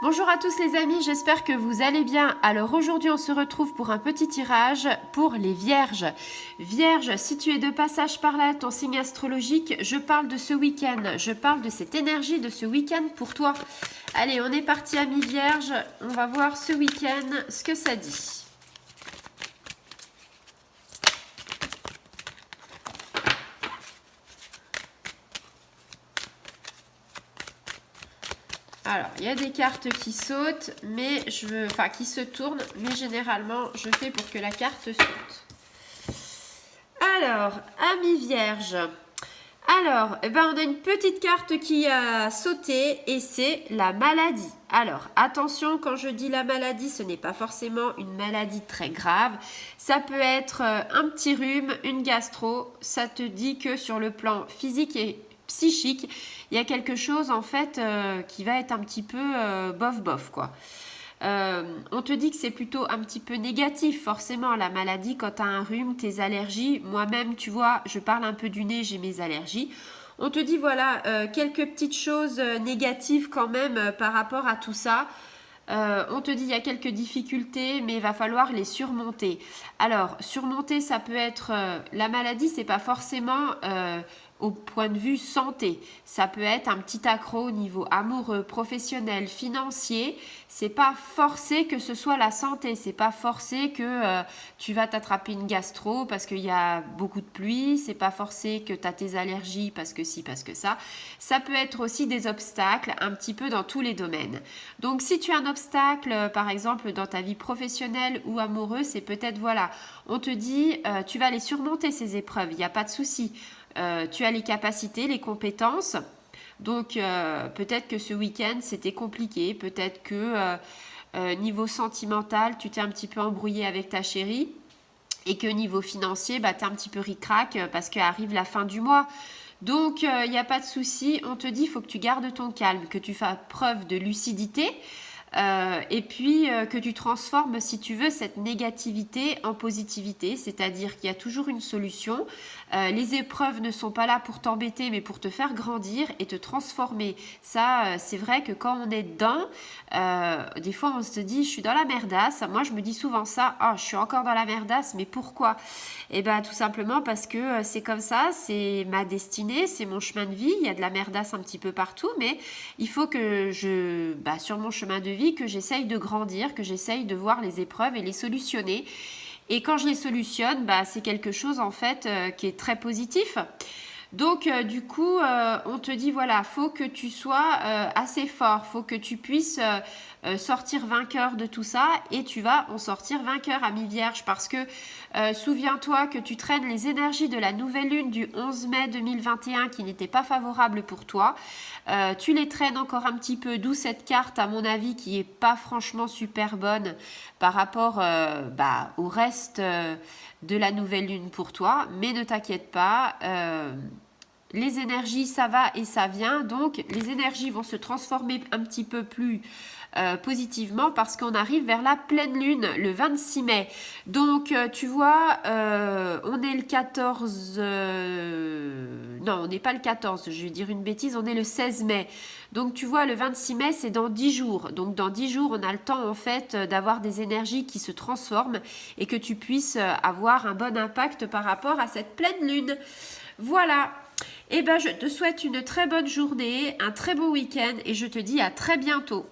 Bonjour à tous les amis, j'espère que vous allez bien. Alors aujourd'hui on se retrouve pour un petit tirage pour les vierges. Vierge, si tu es de passage par là, ton signe astrologique, je parle de ce week-end, je parle de cette énergie de ce week-end pour toi. Allez, on est parti amis vierges, on va voir ce week-end ce que ça dit. Alors, il y a des cartes qui sautent, mais qui se tournent, mais généralement, je fais pour que la carte saute. Alors, amis vierges. Alors, on a une petite carte qui a sauté et c'est la maladie. Alors, attention, quand je dis la maladie, ce n'est pas forcément une maladie très grave. Ça peut être un petit rhume, une gastro. Ça te dit que sur le plan physique et psychique, il y a quelque chose en fait qui va être un petit peu bof quoi. On te dit que c'est plutôt un petit peu négatif forcément la maladie quand tu as un rhume, tes allergies. Moi-même, tu vois, je parle un peu du nez, j'ai mes allergies. On te dit voilà, quelques petites choses négatives quand même par rapport à tout ça. On te dit il y a quelques difficultés, mais il va falloir les surmonter. Alors, surmonter, ça peut être la maladie, c'est pas forcément au point de vue santé. Ça peut être un petit accro au niveau amoureux, professionnel, financier. C'est pas forcé que ce soit la santé. C'est pas forcé que tu vas t'attraper une gastro parce qu'il y a beaucoup de pluie. C'est pas forcé que tu as tes allergies parce que si, parce que ça. Ça peut être aussi des obstacles un petit peu dans tous les domaines. Donc si tu as un obstacle, par exemple dans ta vie professionnelle ou amoureuse, c'est peut-être voilà, on te dit tu vas les surmonter ces épreuves, il n'y a pas de souci. Tu as les capacités, les compétences. Donc peut-être que ce week-end c'était compliqué, peut-être que niveau sentimental tu t'es un petit peu embrouillé avec ta chérie et que niveau financier tu es un petit peu ric-rac parce qu'arrive la fin du mois. Donc il n'y a pas de souci, on te dit il faut que tu gardes ton calme, que tu fasses preuve de lucidité. Et puis que tu transformes, si tu veux, cette négativité en positivité, c'est-à-dire qu'il y a toujours une solution. Les épreuves ne sont pas là pour t'embêter, mais pour te faire grandir et te transformer. Ça, c'est vrai que quand on est dedans, des fois on se dit, je suis dans la merdasse. Moi, je me dis souvent ça, oh, je suis encore dans la merdasse, mais pourquoi? Eh bien, tout simplement parce que c'est comme ça, c'est ma destinée, c'est mon chemin de vie. Il y a de la merdasse un petit peu partout, mais il faut que sur mon chemin de vie, que j'essaye de grandir, que j'essaye de voir les épreuves et les solutionner. Et quand je les solutionne, c'est quelque chose en fait qui est très positif. Donc du coup, on te dit voilà, faut que tu sois assez fort, faut que tu puisses sortir vainqueur de tout ça et tu vas en sortir vainqueur, ami vierge, parce que souviens-toi que tu traînes les énergies de la nouvelle lune du 11 mai 2021 qui n'étaient pas favorables pour toi. Tu les traînes encore un petit peu, d'où cette carte à mon avis qui est pas franchement super bonne par rapport au reste de la nouvelle lune pour toi, mais ne t'inquiète pas, les énergies ça va et ça vient, donc les énergies vont se transformer un petit peu plus positivement parce qu'on arrive vers la pleine lune le 26 mai. Donc tu vois, on est le 14... non, on n'est pas le 14, je vais dire une bêtise, on est le 16 mai. Donc tu vois, le 26 mai, c'est dans 10 jours. Donc dans 10 jours, on a le temps en fait d'avoir des énergies qui se transforment et que tu puisses avoir un bon impact par rapport à cette pleine lune. Voilà. Je te souhaite une très bonne journée, un très bon week-end et je te dis à très bientôt.